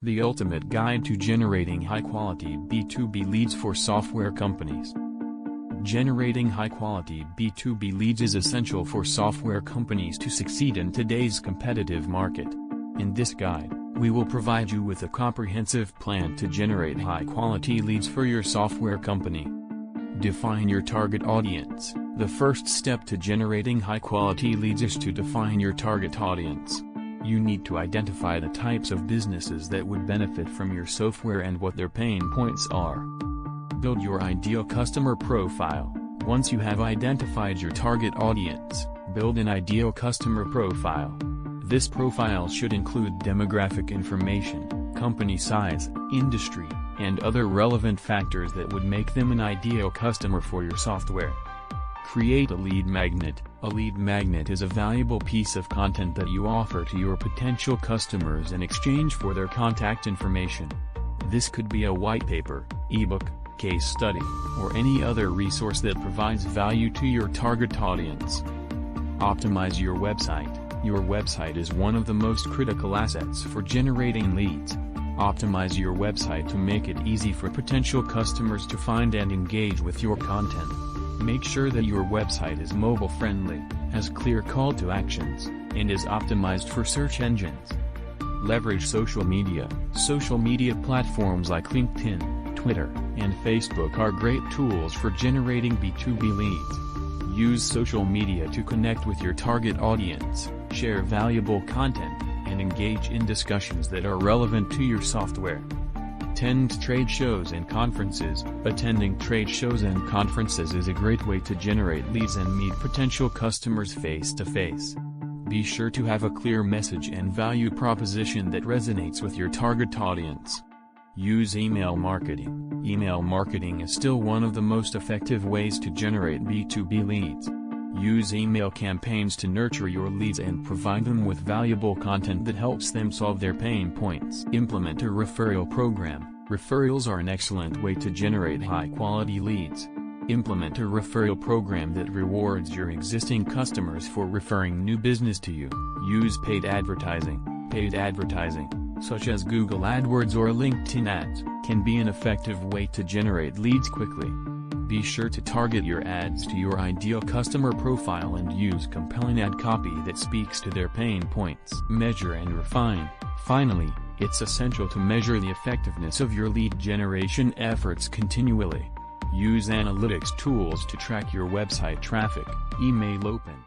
the ultimate guide to generating high-quality B2B leads for software companies. Generating high-quality B2B leads is essential for software companies to succeed in today's competitive market. In this guide, we will provide you with a comprehensive plan to generate high-quality leads for your software company. Define your target audience. The first step to generating high-quality leads is to define your target audience. You need to identify the types of businesses that would benefit from your software and what their pain points are. Build your ideal customer profile. Once you have identified your target audience, build an ideal customer profile. This profile should include demographic information, company size, industry, and other relevant factors that would make them an ideal customer for your software. Create a lead magnet. A lead magnet is a valuable piece of content that you offer to your potential customers in exchange for their contact information. This could be a white paper, ebook, case study, or any other resource that provides value to your target audience. Optimize your website. Your website is one of the most critical assets for generating leads. Optimize your website to make it easy for potential customers to find and engage with your content. Make sure that your website is mobile-friendly, has clear call to actions, and is optimized for search engines. Leverage social media. Social media platforms like LinkedIn, Twitter, and Facebook are great tools for generating B2B leads. Use social media to connect with your target audience, share valuable content, and engage in discussions that are relevant to your software. Attend trade shows and conferences. Attending trade shows and conferences is a great way to generate leads and meet potential customers face-to-face. Be sure to have a clear message and value proposition that resonates with your target audience. Use email marketing. Email marketing is still one of the most effective ways to generate B2B leads. Use email campaigns to nurture your leads and provide them with valuable content that helps them solve their pain points. Implement a referral program. Referrals are an excellent way to generate high-quality leads. Implement a referral program that rewards your existing customers for referring new business to you. Use paid advertising. Paid advertising, such as Google AdWords or LinkedIn ads, can be an effective way to generate leads quickly. Be sure to target your ads to your ideal customer profile and use compelling ad copy that speaks to their pain points. Measure and refine. Finally, it's essential to measure the effectiveness of your lead generation efforts continually. Use analytics tools to track your website traffic, email open